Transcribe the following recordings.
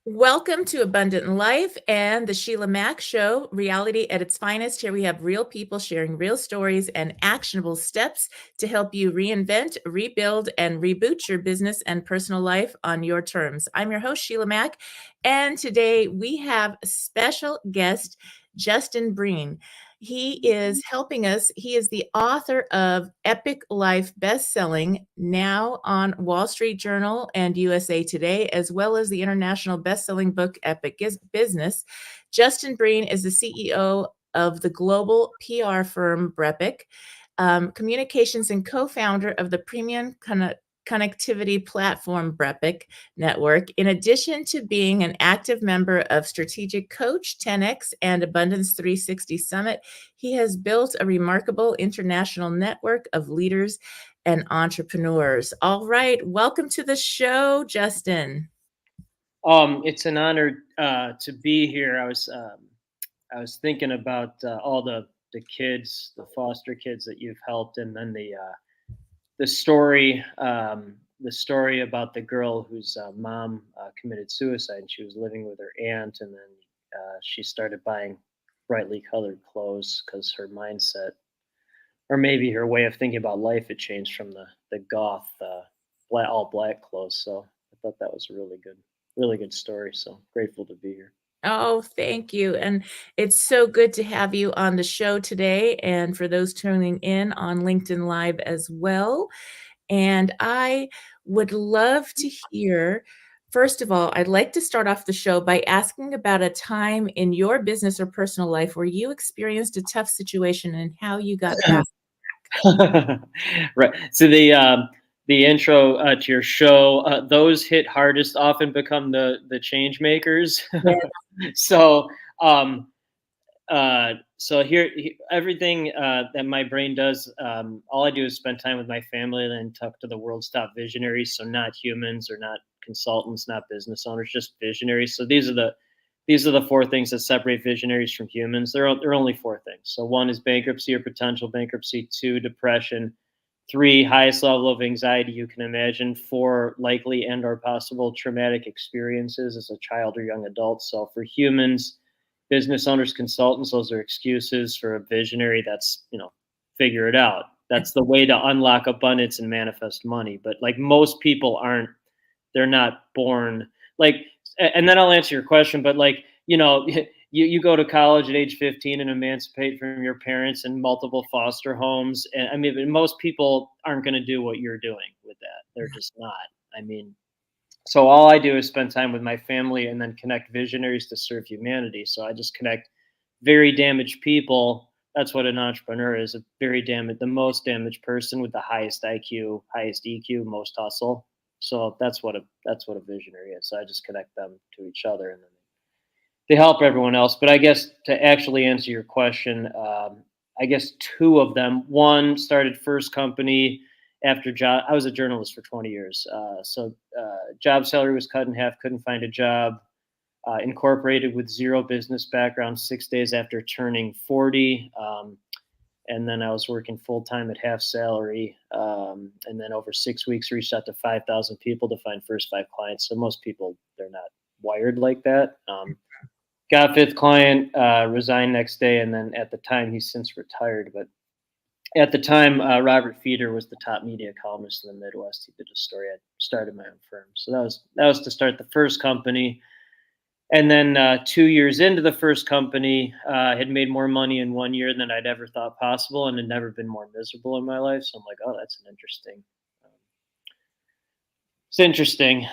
Welcome to Abundant Life and the Sheila Mack Show, reality at its finest. Here we have real people sharing real stories and actionable steps to help you reinvent, rebuild, and reboot your business and personal life on your terms. I'm your host, Sheila Mack, and today we have a special guest, Justin Breen. He is helping us. He is the author of Epic Life bestselling, now on Wall Street Journal and USA Today, as well as the international bestselling book Epic Business. Justin Breen is the CEO of the global PR firm Brepic, communications and co-founder of the premium connectivity platform Brepic Network, in addition to being an active member of Strategic Coach, 10X, and Abundance 360 Summit. He has built a remarkable international network of leaders and entrepreneurs. All right, welcome to the show, Justin. It's an honor to be here. I was thinking about all the kids, the foster kids that you've helped, and then the story the story about the girl whose mom committed suicide, and she was living with her aunt, and then she started buying brightly colored clothes because her mindset, or maybe her way of thinking about life, had changed from the goth all black clothes. So I thought that was a really good story. So grateful to be here. Oh, thank you. And it's so good to have you on the show today. And for those tuning in on LinkedIn Live as well. And I would love to hear, first of all, I'd like to start off the show by asking about a time in your business or personal life where you experienced a tough situation and how you got past Right. So the intro to your show, those hit hardest often become the change makers. it. so um, everything that my brain does, all I do is spend time with my family and then talk to the world's top visionaries. So not humans or not consultants, not business owners, just visionaries. So these are the four things that separate visionaries from humans. There are only four things. So one is bankruptcy or potential bankruptcy. Two, depression. Three, highest level of anxiety you can imagine. Four, likely and or possible traumatic experiences as a child or young adult. So for humans, business owners, consultants, those are excuses. For a visionary, that's, figure it out. That's the way to unlock abundance and manifest money. But like most people they're not born like, and then I'll answer your question, but like, you go to college at age 15 and emancipate from your parents in multiple foster homes. And I mean, most people aren't going to do what you're doing with that. They're just not. I mean, so all I do is spend time with my family and then connect visionaries to serve humanity. So I just connect very damaged people. That's what an entrepreneur is, the most damaged person with the highest IQ, highest EQ, most hustle. So that's what a visionary is. So I just connect them to each other, and then they help everyone else. But I guess to actually answer your question, I guess two of them. One started first company after job. I was a journalist for 20 years. Job salary was cut in half. Couldn't find a job. Incorporated with zero business background 6 days after turning 40. And then I was working full time at half salary. And then over 6 weeks, reached out to 5,000 people to find first five clients. So most people, they're not wired like that. Got fifth client, resigned next day. And then at the time, he's since retired. But at the time, Robert Feeder was the top media columnist in the Midwest. He did a story. I started my own firm. So that was to start the first company. And then 2 years into the first company, had made more money in 1 year than I'd ever thought possible, and had never been more miserable in my life. So I'm like, oh, that's an interesting. It's interesting.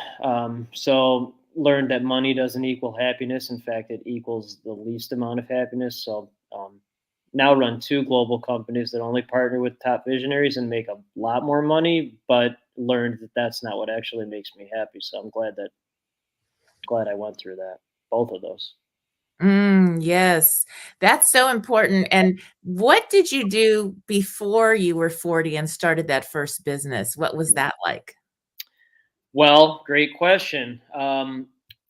So learned that money doesn't equal happiness. In fact, it equals the least amount of happiness. So now run two global companies that only partner with top visionaries and make a lot more money, but learned that that's not what actually makes me happy. So I'm glad I went through that, both of those. Yes, that's so important. And what did you do before you were 40 and started that first business? What was that like? Well, great question.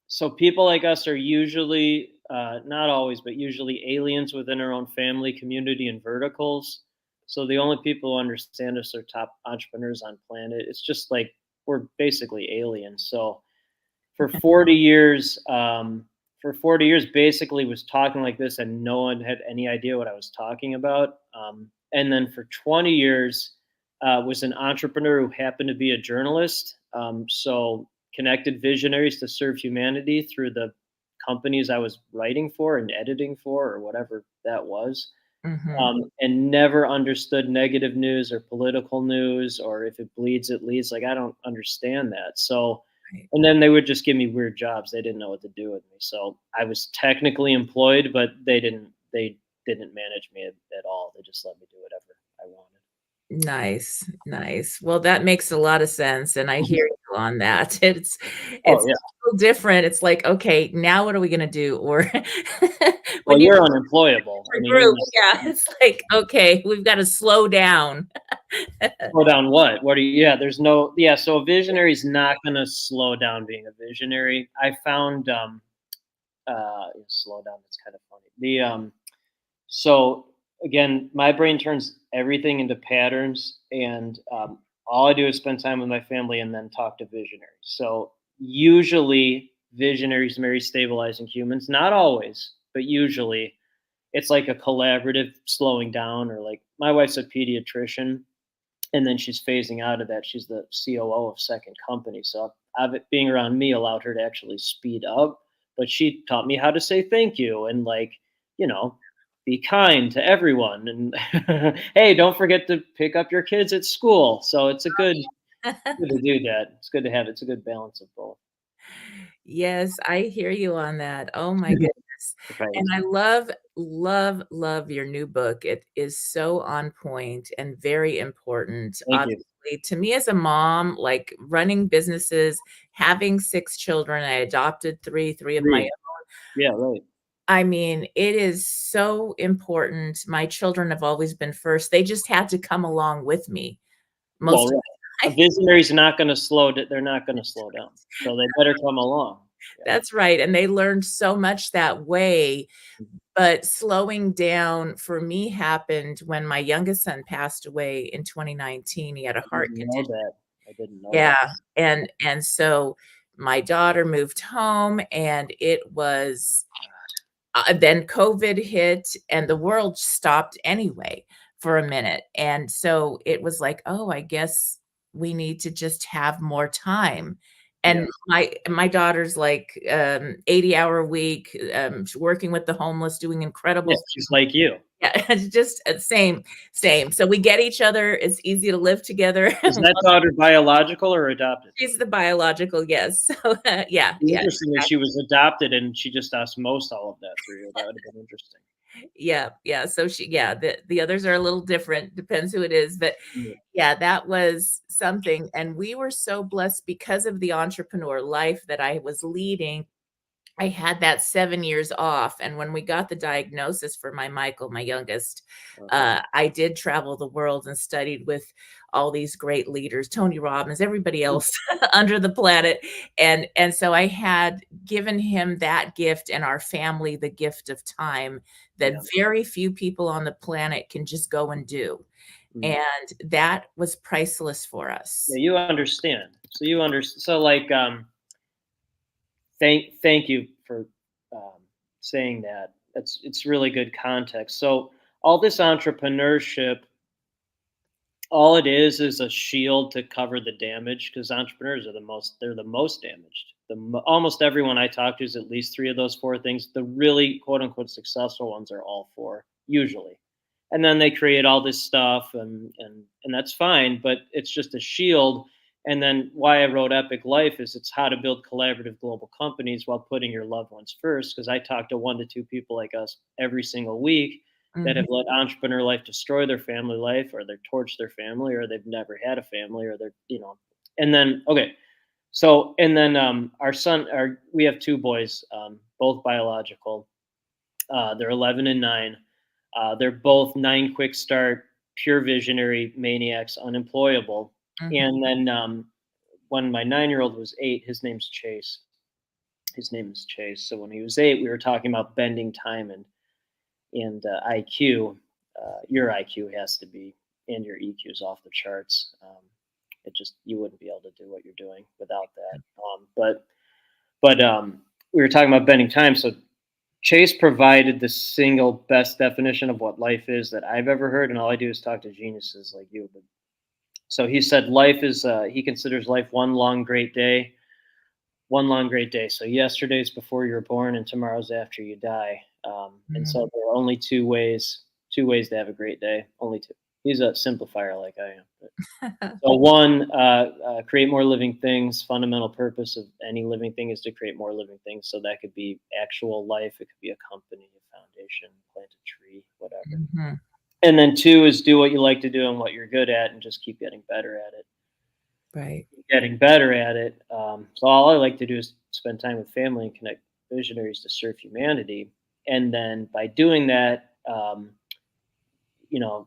So people like us are usually, not always, but usually aliens within our own family, community, and verticals. So the only people who understand us are top entrepreneurs on planet. It's just like we're basically aliens. So for 40 years, basically was talking like this, and no one had any idea what I was talking about. And then for 20 years, was an entrepreneur who happened to be a journalist. So connected visionaries to serve humanity through the companies I was writing for and editing for, or whatever that was. Mhm. And never understood negative news or political news, or if it bleeds, it leads. Like, I don't understand that. So, Right. and then they would just give me weird jobs. They didn't know what to do with me. So I was technically employed, but they didn't manage me at all. They just let me do whatever I wanted. Nice, nice. Well, that makes a lot of sense, and I Mhm. hear you on that. Oh It's yeah. a little different. It's like, "Okay, now what are we gonna do?" Or Well, when you you're unemployable. I a mean, you're group, not. yeah, it's like, "Okay, we've gotta slow down." Slow down what? What are you? Yeah, there's no. Yeah, so a visionary is not going to slow down being a visionary. I found slow down. That's kind of funny. So again, my brain turns everything into patterns, and all I do is spend time with my family and then talk to visionaries. So usually, visionaries marry stabilizing humans. Not always, but usually, it's like a collaborative slowing down. Or like my wife's a pediatrician, and then she's phasing out of that. She's the COO of second company. So being around me allowed her to actually speed up. But she taught me how to say thank you and, like, you know, be kind to everyone. And hey, don't forget to pick up your kids at school. So it's good to do that. It's good to have. It's a good balance of both. Yes, I hear you on that. Oh my goodness. And Right. I love, love, love your new book. It is so on point and very important. Thank you. Obviously, to me as a mom, like running businesses, having 6 children, I adopted 3 of my Three. own. Yeah. Right. I mean, it is so important. My children have always been first. They just had to come along with me Well, most of right. the A time. visionary's not going to slow. They're not going to slow down. So they better come along. Yeah. That's right, and they learned so much that way. Mhm. But slowing down for me happened when my youngest son passed away in 2019. He had a I heart didn't know condition. that. I didn't know that. Yeah, and so my daughter moved home, and it was then COVID hit, and the world stopped anyway for a minute, and so it was like, "Oh, I guess we need to just have more time." And Yes. my daughter's like, 80-hour week, she's working with the homeless, doing Yeah, incredible. she's like you. Yeah, it's just, same, same. So we get each other, it's easy to live together. Is that daughter biological or adopted? She's the biological, yes. So, yeah, The yeah, interesting is she was adopted and she just osmosed all of that through you. That would have been interesting. yeah, yeah, so yeah, the others are a little different, depends who it is, but Yeah. yeah, that was something, and we were so blessed because of the entrepreneur life that I was leading. I had that 7 years off, and when we got the diagnosis for my Michael, my youngest, Uh-huh. I did travel the world and studied with all these great leaders, Tony Robbins, everybody Hmm. else under the planet, and so I had given him that gift and our family the gift of time that Yeah. very few people on the planet can just go and do, Mm. and that was priceless for Yeah, us. you understand. So you understand. So, like, thank you for um, saying that. It's really good context. So all this entrepreneurship, all it is a shield to cover the damage, because entrepreneurs are the most damaged. Almost everyone I talk to is at least three of those four things. The really quote unquote successful ones are all four usually, and then they create all this stuff, and that's fine, but it's just a shield. And then why I wrote Epic Life is it's how to build collaborative global companies while putting your loved ones first. Because I talk to 1 to 2 people like us every single week that Mhm, have let entrepreneur life destroy their family life, or they're torched their family, or they've never had a family, or they're. And then, okay, so, and then we have 2 boys, both biological. They're 11 and 9. They're both 9 quick start, pure visionary maniacs, unemployable. mhm, And then when my 9-year-old was 8, his name's Chase. His name is Chase. So when he was 8, we were talking about bending time and IQ. Your IQ has to be, and your EQ is off the charts. It just, you wouldn't be able to do what you're doing without that. But But we were talking about bending time. So Chase provided the single best definition of what life is that I've ever heard, and all I do is talk to geniuses like you. But so he said life is he considers life one long great day, one long great day. So yesterday's before you were born, and tomorrow's after you die. And Mm. so there are only two ways to have a great day. Only two. He's a simplifier like I am. But, so one, create more living things. Fundamental purpose of any living thing is to create more living things. So that could be actual life. It could be a company, a foundation, plant a tree, whatever. Mhm. And then two is do what you like to do and what you're good at, and just keep getting better at it. Right. Getting better at it. So all I like to do is spend time with family and connect visionaries to serve humanity. And then by doing that,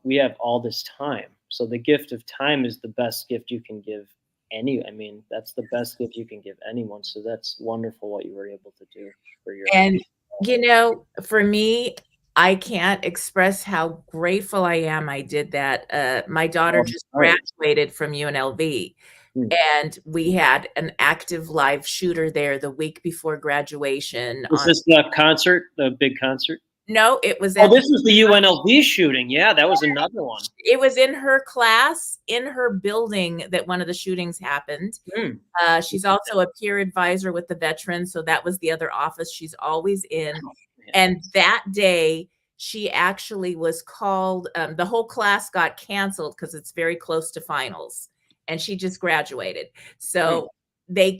we have all this time. So the gift of time is the best gift you can give I mean, that's the best gift you can give anyone. So that's wonderful what you were able to do for your And, for me, I can't express how grateful I am I did that. My daughter well, just right. graduated from UNLV, Hmm. and we had an active live shooter there the week before graduation Was on this the concert, the big concert? no, it was Oh, at this was the UNLV shooting. Yeah, that was another one. it was in her class, in her building that one of the shootings happened. Hmm. She's also a peer advisor with the veterans, so that was the other office she's always in. Oh, man. And that day, she actually was called. The whole class got canceled because it's very close to finals, and she just graduated. Hmm. So they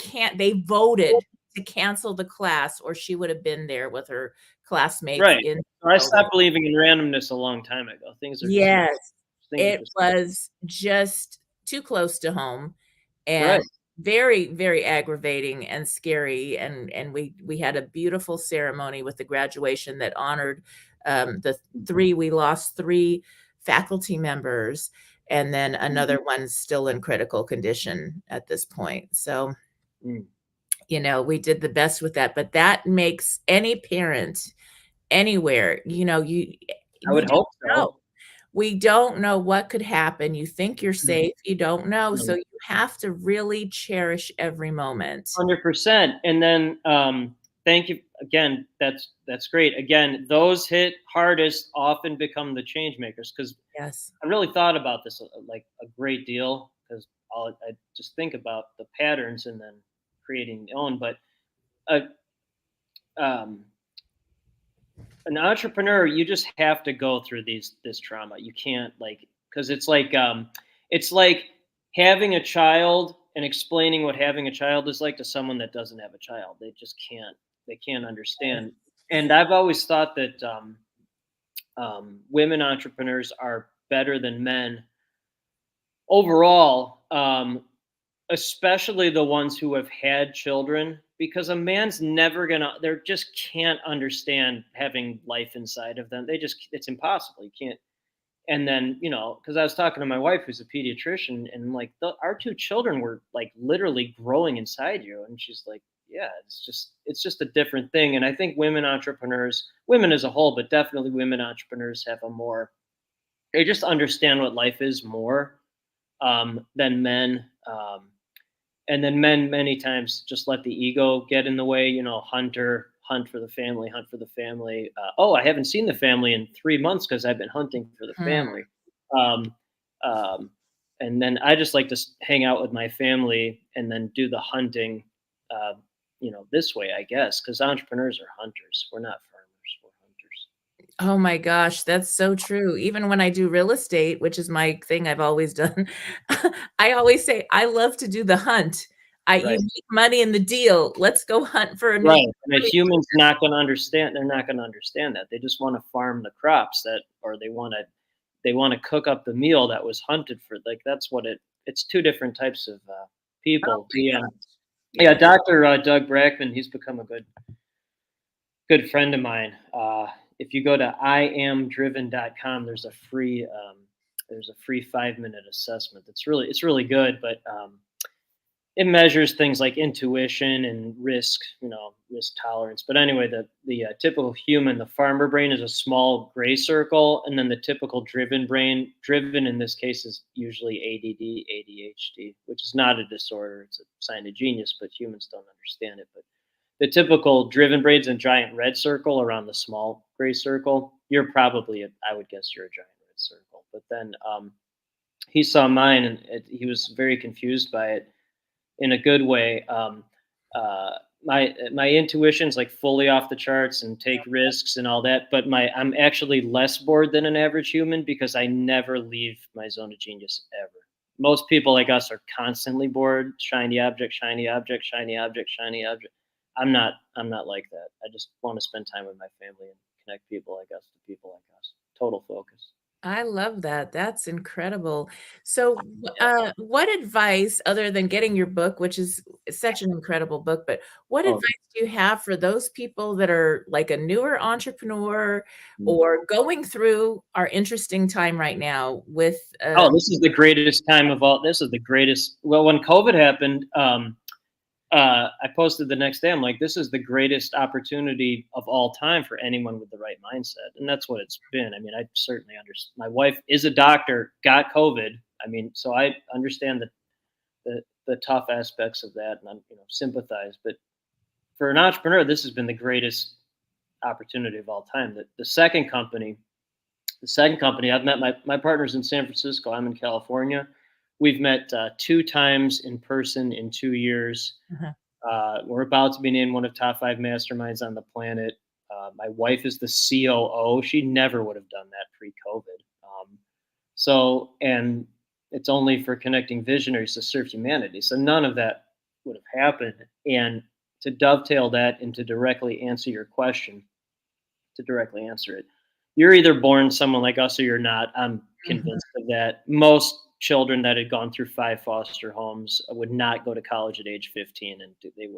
voted to cancel the class, or she would have been there with her classmates Right. in the So I building. stopped believing in randomness a long time ago. Yes, Things are it just was just too close to home and right. very, very aggravating and scary, and we had a beautiful ceremony with the graduation that honored, the 3 we lost 3 faculty members, and then another one's still in critical condition at this point, so, Mm. we did the best with that, but that makes any parent anywhere, I we would don't hope know. so. We don't know what could happen. You think you're Mm. safe, you don't know, so Mm. you have to really cherish every moment. 100%. And then thank you again. That's great. Again, those hit hardest often become the change makers because Yes. I really thought about this like a great deal because I just think about the patterns and then creating my own. But uh, um, an entrepreneur, you just have to go through this trauma. You can't because it's like having a child and explaining what having a child is like to someone that doesn't have a child. They can't understand. And I've always thought that women entrepreneurs are better than men overall, especially the ones who have had children, because a man's never gonna, they just can't understand having life inside of them. It's impossible. You can't. And then, because I was talking to my wife, who's a pediatrician, and like our two children were like literally growing inside you, and she's like, yeah, it's just a different thing. And I think women entrepreneurs, women as a whole, but definitely women entrepreneurs have they just understand what life is more than men. And then men many times just let the ego get in the way. Hunt for the family, hunt for the family. Oh, I haven't seen the family in 3 months because I've been hunting for the Hmm. family. Um, um, and then I just like to hang out with my family and then do the hunting. Uh, this way, I guess, because entrepreneurs are hunters. We're not farmers. We're hunters. Oh my gosh, that's so true. Even when I do real estate, which is my thing I've always done, I always say, "I love to do the hunt. I You Right. make money in the deal. Let's go hunt for a new Right, and a property." human's not gonna understand they're not gonna understand that. They just wanna farm the crops or they wanna cook up the meal that was hunted for, like, that's what it's 2 different types of, Oh people. my gosh. Yeah, Yeah. Doctor, Doug Brackman, he's become a good friend of mine. If you go to iamdriven.com, there's a free 5-minute assessment. It's really good, but, it measures things like intuition and risk tolerance. But anyway, the typical human, the farmer brain, is a small gray circle, and then the typical driven brain, driven in this case, is usually ADD, ADHD, which is not a disorder; it's a sign of genius. But humans don't understand it. But the typical driven brain's a giant red circle around the small gray circle. You're probably, I would guess, you're a giant red circle. But then he saw mine, and he was very confused by it in a good way. Uh, my intuition's like fully off the charts and take risks and all that, but I'm actually less bored than an average human because I never leave my zone of genius ever. Most people like us are constantly bored, shiny object, shiny object, shiny object, shiny object. I'm not like that. I just want to spend time with my family and connect people like us to people like us. Total focus. I love that. That's incredible. So, Yeah. what advice, other than getting your book, which is such an incredible book, but what Oh, advice do you have for those people that are like a newer entrepreneur mm. or going through our interesting time right now with, Oh, this is the greatest time of all. This is the greatest. Well, when COVID happened, I posted the next day. I'm like, this is the greatest opportunity of all time for anyone with the right mindset, and that's what it's been. I mean, I certainly understand. My wife is a doctor, got COVID. I mean, so I understand the tough aspects of that, and I'm sympathize. But for an entrepreneur, this has been the greatest opportunity of all time. The second company, I've met my partners in San Francisco. I'm in California. We've met 2 times in person in 2 years. uh-huh, We're about to be named one of top 5 masterminds on the planet. My wife is the COO. She never would have done that pre-COVID. And it's only for connecting visionaries to serve humanity. So none of that would have happened. And to dovetail that and to directly answer your question, to directly answer it, you're either born someone like us or you're not. I'm mhm, convinced of that. Most children that had gone through 5 foster homes would not go to college at age 15, and they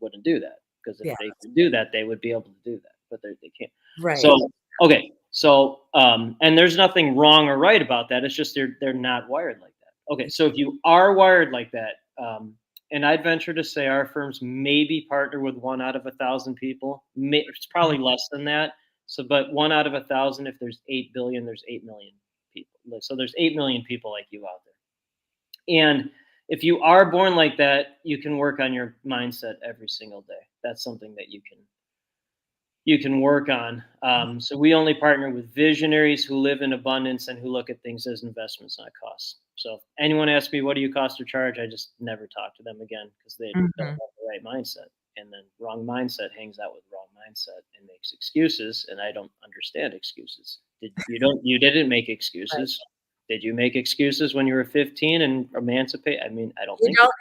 wouldn't do that, because if yeah, they could do that, they would be able to do that, but they can't. right, So okay, so and there's nothing wrong or right about that. It's just they're not wired like that. Okay, so if you are wired like that, and I'd venture to say our firms maybe partner with 1 out of 1,000 people. It's mhm, probably less than that. So, but 1 out of 1,000, if there's 8 billion, there's 8 million people. So there's 8 million people like you out there. And if you are born like that, you can work on your mindset every single day. That's something that you can work on. So we only partner with visionaries who live in abundance and who look at things as investments, not costs. So if anyone asks me, what do you cost or charge? I just never talk to them again, because they don't mhm, have the right mindset. And then wrong mindset hangs out with wrong mindset and makes excuses. And I don't understand excuses. You didn't make right. excuses. Did you make excuses when you were 15 and emancipate? I mean, I don't You think don't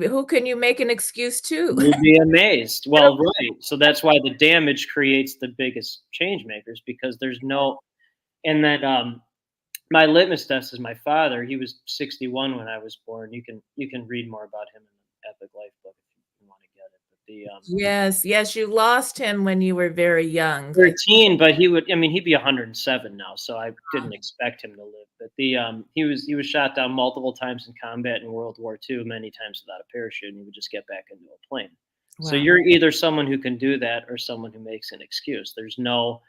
have who can you make an excuse to? you'd be amazed. Well, right. So that's why the damage creates the biggest change makers, because there's no. And then my litmus test is my father. He was 61 when I was born. You can read more about him in the Epic Life book if you want to get it. But the Yes, yes, you lost him when you were very young, I 13, but he'd be 107 now, so I didn't expect him to live. But he was shot down multiple times in combat in World War II, many times without a parachute, and he would just get back into a plane. So wow, you're either someone who can do that or someone who makes an excuse. There's no.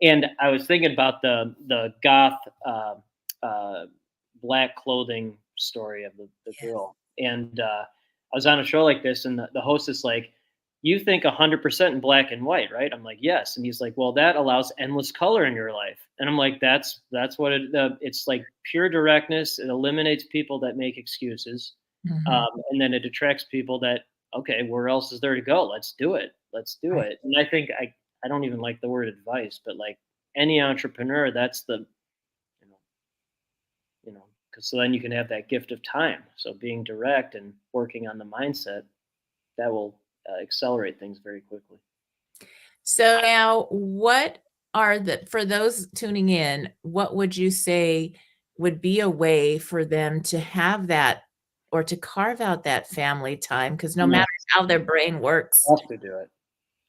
And I was thinking about the goth uh, black clothing story of the yes, girl, and I was on a show like this, and the host is like, "You think 100% in black and white, right?" I'm like, "Yes," and he's like, "Well, that allows endless color in your life," and I'm like, "That's what it's like, pure directness. It eliminates people that make excuses, mhm, and then it attracts people that, okay, where else is there to go? Let's do it. Let's do right. it." And I think I don't even like the word advice, but like any entrepreneur, that's you know, because so then you can have that gift of time. So being direct and working on the mindset, that will accelerate things very quickly. So now what are the for those tuning in, what would you say would be a way for them to have that or to carve out that family time? Because no No, matter how their brain works. you have to do it.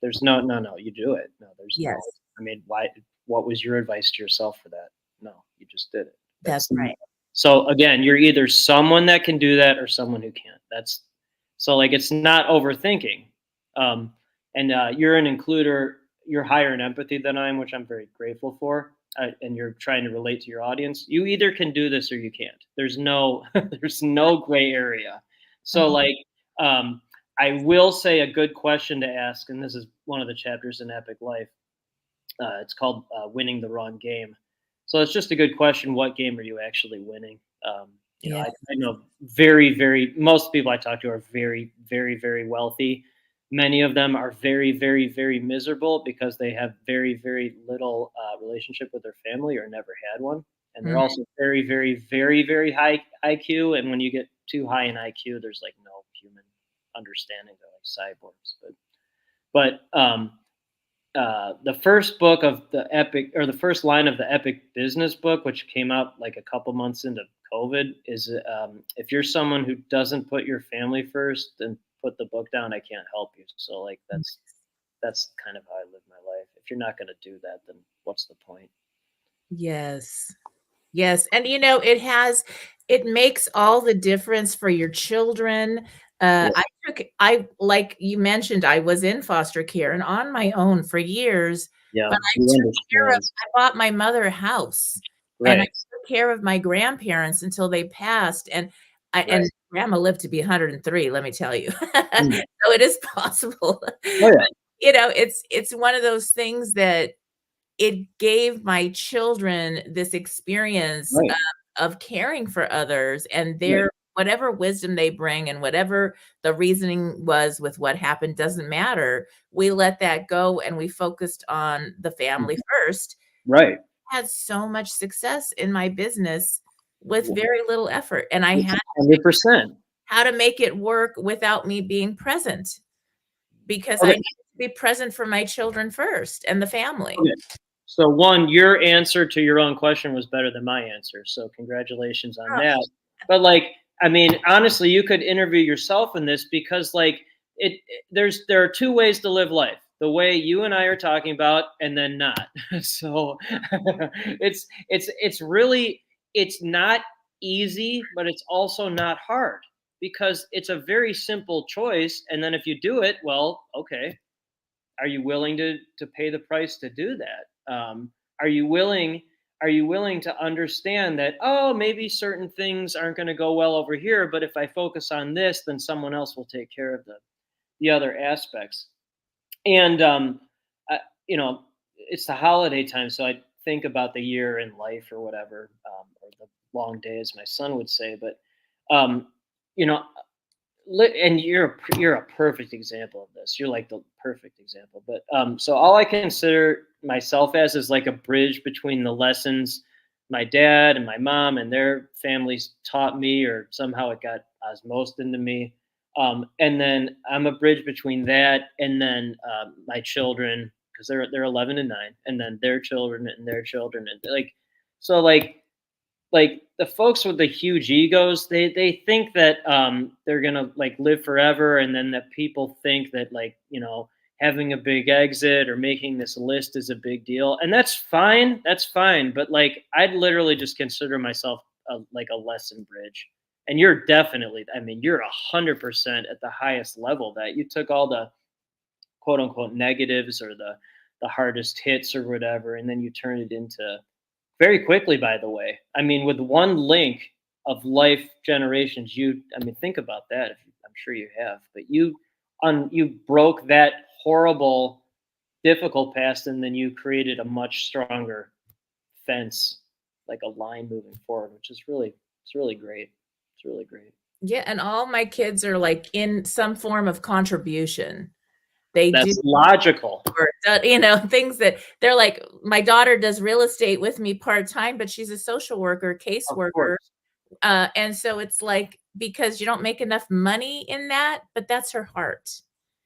There's no. You do it. No, there's no. Yes, I mean, why? What was your advice to yourself for that? No, you just did it. that's right. So again, you're either someone that can do that or someone who can't. That's so like it's not overthinking. Um, and you're an includer. You're higher in empathy than I am, which I'm very grateful for. And you're trying to relate to your audience. You either can do this or you can't. There's no there's no gray area. So Mhm, like um, I will say a good question to ask, and this is one of the chapters in Epic Life. It's called Winning the Wrong Game. So it's just a good question. What game are you actually winning? Yeah. I know very, very, most people I talk to are very, very, very wealthy. Many of them are very, very, very miserable because they have very, very little relationship with their family or never had one. And they're Mm, also very, very, very, very high IQ. And when you get too high in IQ, there's like no human understanding. They're like cyborgs. But the first book of the Epic, or the first line of the Epic Business book, which came out like a couple months into COVID, is if you're someone who doesn't put your family first, then put the book down. I can't help you. So like that's kind of how I live my life. If you're not going to do that, then what's the point? yes. Yes, and it makes all the difference for your children. Yeah, I like you mentioned, I was in foster care and on my own for years, yeah, but I you took care of understand, I bought my mother a house, and I right? took care of my grandparents until they passed, and Right. grandma lived to be 103, let me tell you. Mm. So it is possible. Oh yeah, But, it's one of those things that it gave my children this experience right, of caring for others and right. their whatever wisdom they bring and whatever the reasoning was with what happened doesn't matter. We let that go and we focused on the family Mhm. first. Right. Had so much success in my business with very little effort, and I had to figure 100%. how to make it work without me being present because I Okay. needed to be present for my children first and the family. Okay. So one, your answer to your own question was better than my answer. So congratulations on Oh, that. But like, I mean, honestly, you could interview yourself in this because like there are two ways to live life. The way you and I are talking about, and then not. So it's really it's not easy, but it's also not hard because it's a very simple choice. And then if you do it, well, okay, are you willing to pay the price to do that? Are you willing? Are you willing to understand that, oh, maybe certain things aren't going to go well over here, but if I focus on this, then someone else will take care of the other aspects. And I, it's the holiday time, so I think about the year in life or whatever, or the long day, as my son would say. But um, you know, and you're a perfect example of this. You're like the perfect example. But so all I consider myself as is like a bridge between the lessons my dad and my mom and their families taught me, or somehow it got osmosed into me. And then I'm a bridge between that and then my children, because they're 11 and 9, and then their children and their children, and so like the folks with the huge egos, they think that they're gonna like live forever, and then that people think that like having a big exit or making this list is a big deal, and that's fine, but like I'd literally just consider myself like a lesson bridge. And you're definitely, I mean, you're 100% at the highest level, that you took all the quote unquote negatives or the hardest hits or whatever, and then you turn it into, very quickly, by the way. I mean, with one link of life generations, I mean, think about that. I'm sure you have, but you broke that horrible, difficult past, and then you created a much stronger fence, like a line moving forward, which is it's really great. It's really great. yeah, and all my kids are, like, in some form of contribution. They do That's logical. or, things that they're like my daughter does real estate with me part-time, but she's a social worker, Of caseworker, course. and so it's like because you don't make enough money in that, but that's her heart.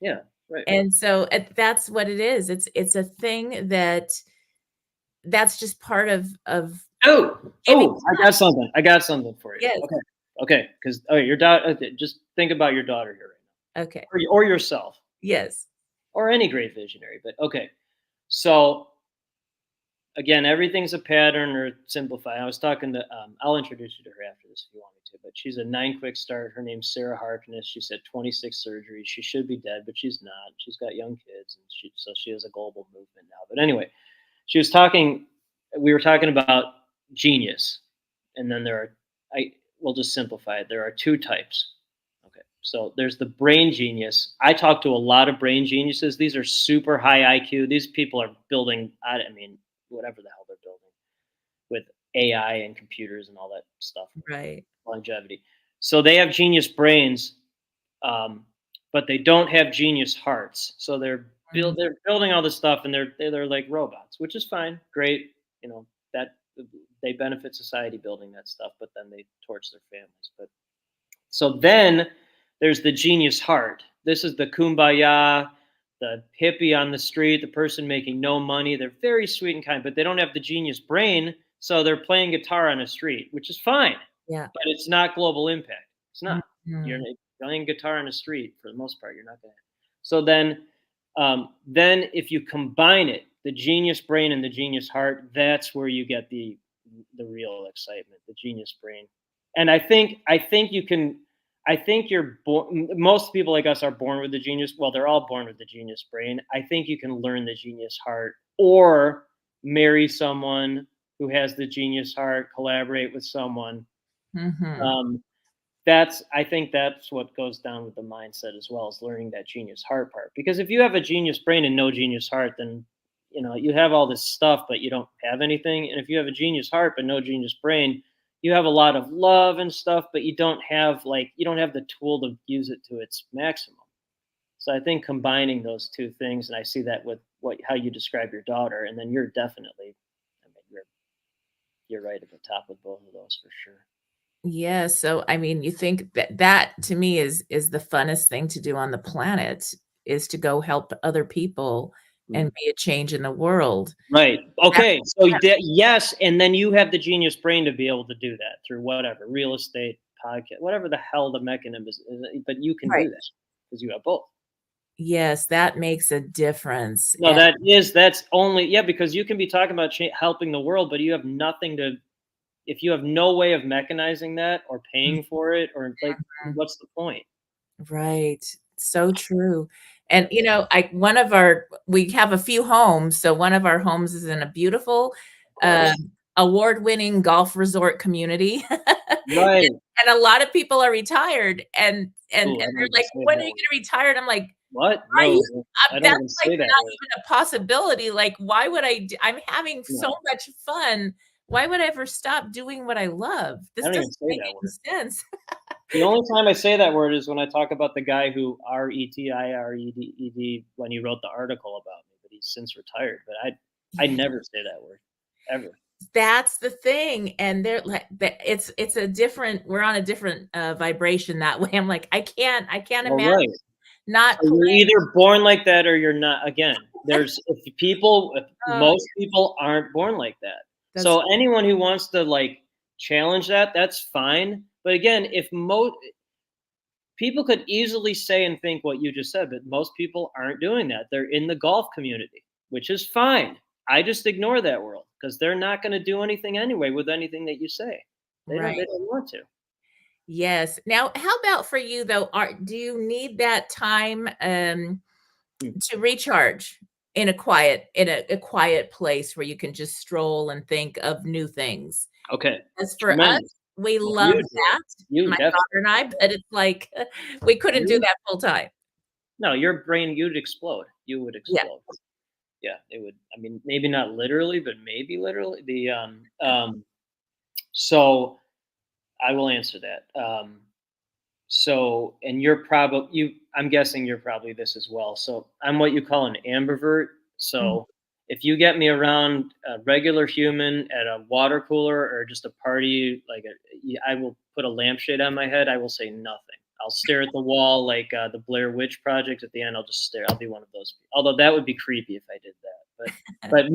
Yeah. Right. And so, that's what it is. It's a thing that's just part of Oh, giving I got something. I got something for you. Yes. Okay. Okay. Because your daughter. Okay, just think about your daughter here right Okay. now, or yourself, Yes. or any great visionary. But okay, so again, everything's a pattern or simplify. I was talking to, I'll introduce you to her after this if you want me to, but she's a 9 quick start. Her name's Sarah Harkness. She said 26 surgeries. She should be dead, but she's not. She's got young kids, and so she has a global movement now. But anyway, she was talking. We were talking about genius, and then I will just simplify it. There are two types. Okay, So there's the brain genius. I talk to a lot of brain geniuses. These are super high IQ. These people are building, I mean, whatever the hell they're building with AI and computers and all that stuff, Right. longevity. So they have genius brains, um, but they don't have genius hearts. So Mm, they're building all this stuff, and they're like robots, which is fine, great. You know that they benefit society building that stuff, but then they torch their families. But so then there's the genius heart. This is the kumbaya, the hippie on the street, the person making no money. They're very sweet and kind, but they don't have the genius brain. So they're playing guitar on the street, which is fine, yeah. but it's not global impact. It's not. You're Mhm. playing guitar on the street for the most part. You're not going to. So then if you combine it, the genius brain and the genius heart, that's where you get the real excitement, the genius brain. And I think you can. I think you're born. Most people like us are born with the genius. Well, they're all born with the genius brain. I think you can learn the genius heart, or marry someone who has the genius heart, collaborate with someone. Mhm. Um, that's I think that's what goes down with the mindset as well as learning that genius heart part. Because if you have a genius brain and no genius heart, then you have all this stuff, but you don't have anything. And if you have a genius heart but no genius brain, you have a lot of love and stuff, but you don't have the tool to use it to its maximum. So I think combining those two things, and I see that with how you describe your daughter, and then you're definitely, I mean, you're right at the top with both of those for sure. Yeah, so, I mean, you think that that to me is the funnest thing to do on the planet, is to go help other people Mm. and be a change in the world. Right. That's Okay. So yes, and then you have the genius brain to be able to do that through whatever real estate, podcast, whatever the hell the mechanism is. But you can right. do that because you have both. Yes, that makes a difference, No, and that's only because you can be talking about helping the world, but you have nothing to. If you have no way of mechanizing that or paying for it, or like, mhm. what's the point? Right. So true. And, I one of our we have a few homes, so one of our homes is in a beautiful, Of um, course. award-winning golf resort community. Right. And a lot of people are retired, and Ooh, I don't they're even like, say "When are that you word. gonna retire?" And I'm like, What? "Are you?" No, I don't That's, even like, say that not word. even a possibility, like, why would I'm having so No, much fun. Why would I ever stop doing what I love? I This don't even doesn't say make that any word. sense. The only time I say that word is when I talk about the guy who retired when he wrote the article about me, but he's since retired. But I Yeah. never say that word ever. That's the thing, and they're like that it's a different we're on a different, vibration that way. I'm like, I can't All imagine right. So not you're playing. either born like that or you're not. Again, if Oh, most people aren't born like that. that's So anyone who wants to like challenge that, that's fine. But again, if most people could easily say and think what you just said, but most people aren't doing that. They're in the golf community, which is fine. I just ignore that world because they're not going to do anything anyway with anything that you say. They don't. right. They don't want to. Yes. Now, how about for you, though? Do you need that time, Hmm. to recharge in a quiet place where you can just stroll and think of new things? Okay. As for us, Tremendous. we Well, love you do. that, You my daughter and definitely I, do. but it's like, we couldn't do You that full time. no, your brain. You'd explode. You would Yeah. explode. Yeah, it would. I mean, maybe not literally, but maybe literally. So I will answer that. So, and I'm guessing you're probably this as well. So, I'm what you call an ambivert. Mm. So, if you get me around a regular human at a water cooler or just a party, I will put a lampshade on my head. I will say nothing. I'll stare at the wall like the Blair Witch Project. At the end, I'll just stare. I'll be one of those. Although that would be creepy if I did that. But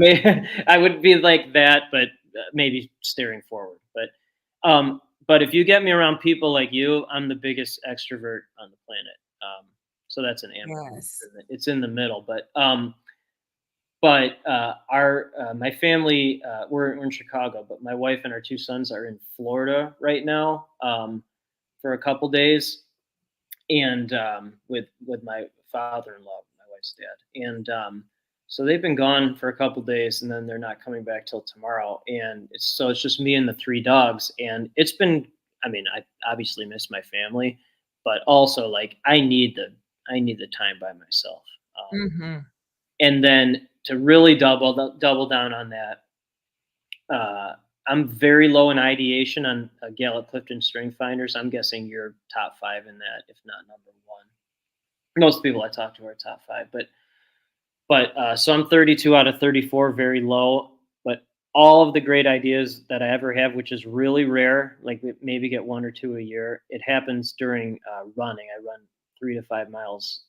I would be like that, but maybe staring forward. But if you get me around people like you, I'm the biggest extrovert on the planet. So that's an Yes. ambivert. It's in the middle. But our my family we're in Chicago, but my wife and our two sons are in Florida right now for a couple days, and with my father-in-law, my wife's dad, and so they've been gone for a couple days, and then they're not coming back till tomorrow, and it's just me and the three dogs, and it's been. I mean, I obviously miss my family, but also like I need the time by myself. Mhm. And then to really double down on that, uh, I'm very low in ideation on Gallup Clifton Strength Finders. I'm guessing you're top five in that, if not number one. Most people I talk to are top five, but so I'm 32 out of 34, very low. But all of the great ideas that I ever have, which is really rare, like maybe get one or two a year, it happens during running. I run 3 to 5 miles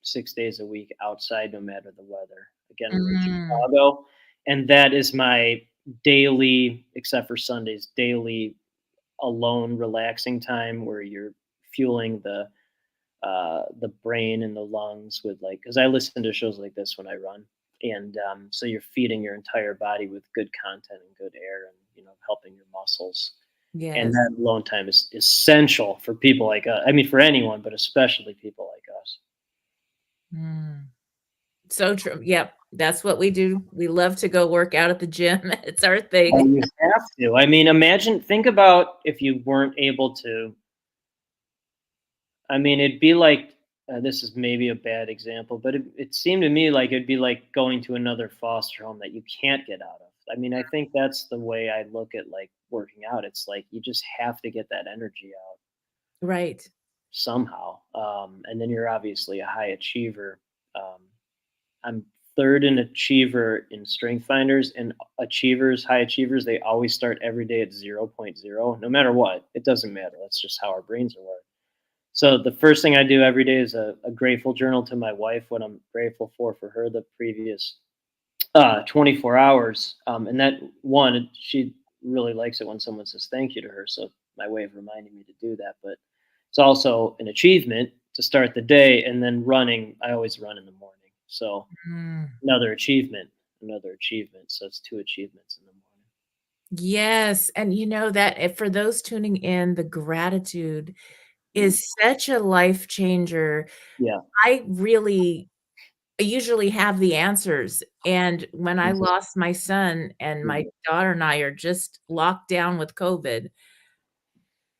6 days a week outside, no matter the weather. Again, we're in Mm. Chicago, and that is my daily, except for Sundays, daily alone relaxing time where you're fueling the brain and the lungs with like because I listen to shows like this when I run, and so you're feeding your entire body with good content and good air, and helping your muscles. And Yes. that alone time is essential for people like I mean for anyone, but especially people like us. Mm. So true. Yep, that's what we do. We love to go work out at the gym. It's our Oh, thing. you have to. I mean, think about if you weren't able to. I mean, it'd be like this is maybe a bad example, but it seemed to me like it'd be like going to another foster home that you can't get out of. I mean, I think that's the way I look at like working out. It's like you just have to get that energy out Right. somehow, and then you're obviously a high achiever. Um, I'm third in achiever in strength finders, and achievers, high achievers, they always start every day at zero point 0, no matter what. It doesn't matter. That's just how our brains are wired. So the first thing I do every day is a grateful journal to my wife, what I'm grateful for her the previous 24 hours. And that one, she really likes it when someone says thank you to her. So my way of reminding me to do that. But it's also an achievement to start the day. And then running, I always run in the morning. So Mm. another achievement, another achievement. So it's two achievements in the morning. Yes, and you know that for those tuning in, the gratitude Mm. is such a life changer. Yeah. I usually have the answers, and when I Mhm. lost my son and my Mhm. daughter and I are just locked down with COVID,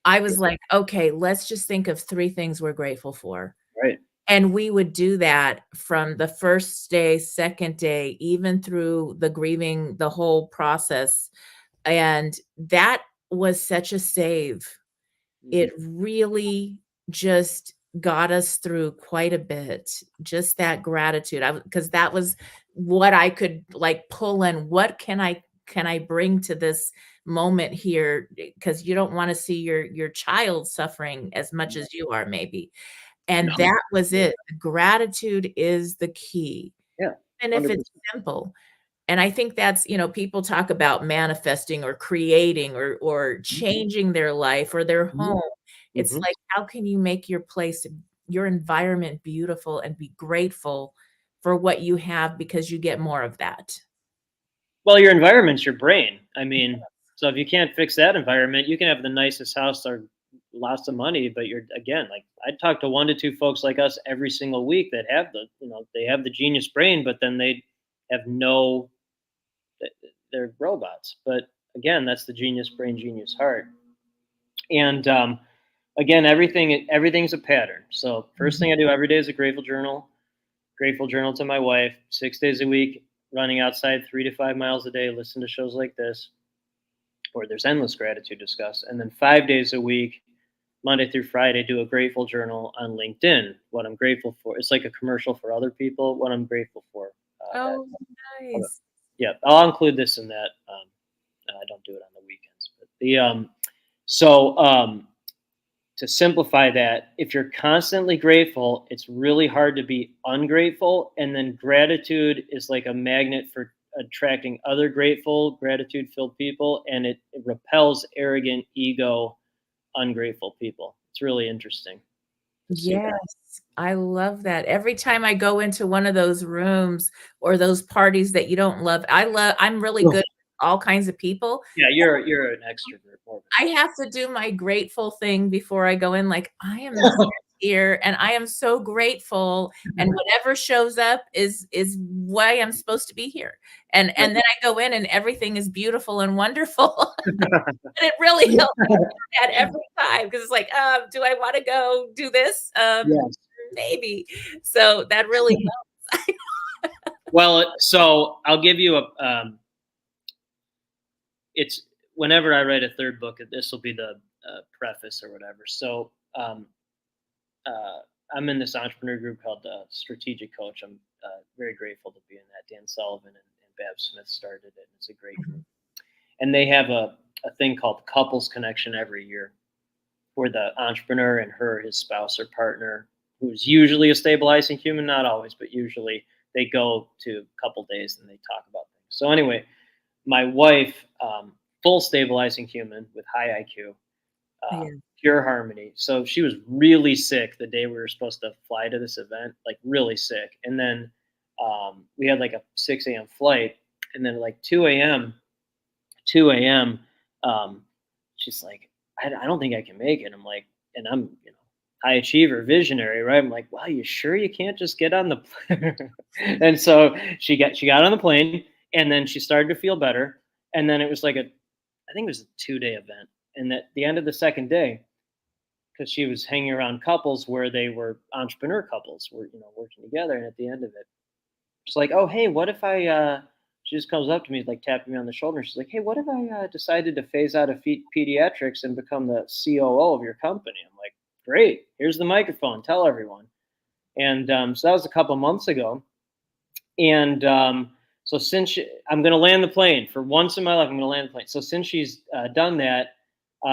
I Yeah. was like, "Okay, let's just think of 3 things we're grateful for." Right. And we would do that from the first day, second day, even through the grieving, the whole process, and that was such a save. Mhm. It really just got us through quite a bit, just that gratitude. Because that was what I could, like, pull in. What can I bring to this moment here? Because you don't wanna see your child suffering as much No. as you are maybe, and No. that was Yeah. it. Gratitude is the key, Yeah. and if it's 100%. simple. And I think that's, people talk about manifesting or creating or changing their life or their Mhm. home. It's Mhm. like, how can you make your place, your environment beautiful and be grateful for what you have because you get more of that? Well, your environment's your brain. I mean, so if you can't fix that environment, you can have the nicest house or lots of money, but you're again like I talk to 1 to 2 folks like us every single week that have they have the genius brain, but then they have no they're robots. But again, that's the genius brain, genius heart. And again, everything's a pattern. So first Mhm. thing I do every day is a grateful journal to my wife, 6 days a week, running outside 3 to 5 miles a day, listen to shows like this, where there's endless gratitude discussed. And then 5 days a week, Monday through Friday, do a grateful journal on LinkedIn. What I'm grateful for. It's like a commercial for other people. What I'm grateful for. Oh, Okay. nice. Yeah, I'll include this in that. I don't do it on the weekends, but so to simplify that, if you're constantly grateful, it's really hard to be ungrateful. And then gratitude is like a magnet for attracting other grateful, gratitude filled people, and it repels arrogant, ego, ungrateful people. It's really interesting to see Yes, that. I love that. Every time I go into one of those rooms or those parties that you don't love, I'm really good Oh, with all kinds of people. yeah, you're an extrovert, more of I an have extrovert. to do my grateful thing before I go in, like, I am here here, and I am so grateful, and whatever shows up is why I'm supposed to be here. And then I go in and everything is beautiful and wonderful. And it really helps me do that every time because it's like, do I want to go do this? Yes. Maybe. So that really helps. Well, so I'll give you a it's whenever I write a third book, this will be the preface or whatever. So uh, I'm in this entrepreneur group called Strategic Coach. I'm very grateful to be in that. Dan Sullivan and Bab Smith started it. It's a great group, and they have a thing called Couples Connection every year, where the entrepreneur and his spouse or partner, who's usually a stabilizing human, not always, but usually they go to a couple days and they talk about things. So anyway, my wife, full stabilizing human with high IQ, Yeah. pure harmony. So she was really sick the day we were supposed to fly to this event, like really sick. And then we had like a 6 a.m. flight, and then like 2 a.m. She's like, I don't think I can make it. I'm like, and I'm high achiever, visionary, right? I'm like, wow, you sure you can't just get on the plane? And so she got on the plane, and then she started to feel better, and then it was like I think it was a 2 day event, and at the end of the second day, because she was hanging around couples where they were entrepreneur couples, were working together, and at the end of it, she's like, "Oh, hey, what if I?" She just comes up to me, like tapping me on the shoulder. She's like, "Hey, what if I decided to phase out of pediatrics and become the COO of your company?" I'm like, "Great, here's the microphone. Tell everyone." And so that was a couple months ago. And so I'm going to land the plane for once in my life, I'm going to land the plane. So since she's done that,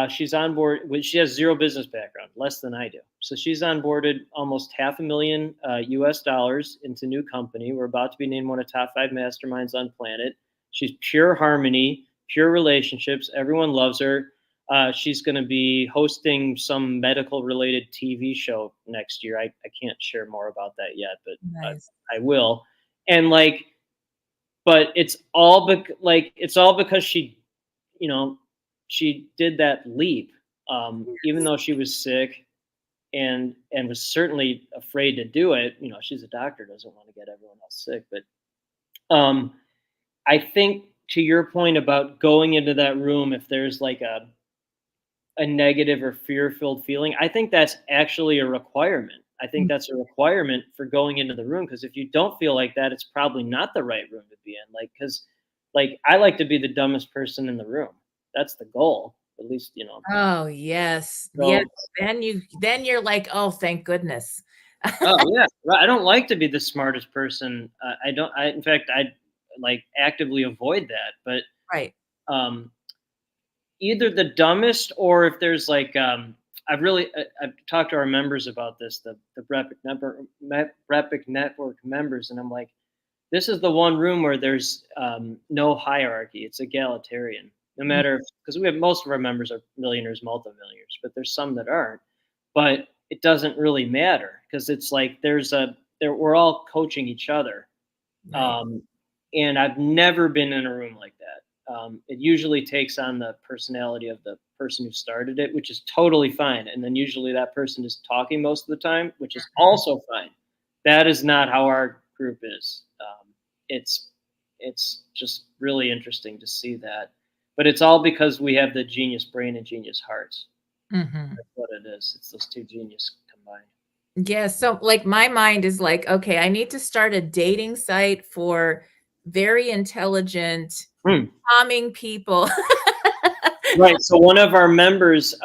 she's on board. She has zero business background, less than I do. So she's onboarded almost $500,000 US dollars into new company. We're about to be named one of top 5 masterminds on planet. She's pure harmony, pure relationships. Everyone loves her. She's going to be hosting some medical related TV show next year. I can't share more about that yet, but Nice. I will. And like, but it's all because you know she did that leap, even though she was sick and was certainly afraid to do it. She's a doctor, doesn't want to get everyone else sick. But I think, to your point about going into that room, if there's like a negative or fear-filled feeling, I think that's actually a requirement. I think that's a requirement for going into the room, because if you don't feel like that, it's probably not the right room to be in. Like, because like I like to be the dumbest person in the room. That's the goal, at least. Oh, yes. Yes. So, Then you're like, "Oh, thank goodness." oh yeah, right. I don't like to be the smartest person. I don't. In fact, I like actively avoid that. But Right. um, either the dumbest, or if there's like I've talked to our members about this, the Repic network members, and I'm like, this is the one room where there's no hierarchy. It's egalitarian. No Mm, matter, because we have most of our members are millionaires, multimillionaires, but there's some that aren't. But it doesn't really matter, because it's like we're all coaching each other. right. um, and I've never been in a room like that. It usually takes on the personality of the person who started it, which is totally fine. And then usually that person is talking most of the time, which is also fine. That is not how our group is. It's it's just really interesting to see that. But it's all because we have the genius brain and genius hearts. Mhm. That's what it is. It's those two genius combined. Yeah, so, like, my mind is like, "Okay, I need to start a dating site for very intelligent, Hmm. calming people." Right. So one of our members,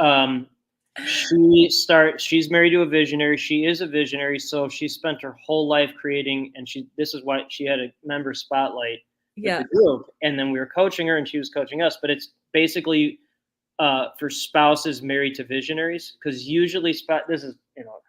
she's married to a visionary. She is a visionary, so she spent her whole life creating, and this is why she had a member spotlight with Yeah. the group, and then we were coaching her and she was coaching us. But it's basically for spouses married to visionaries, because usually this is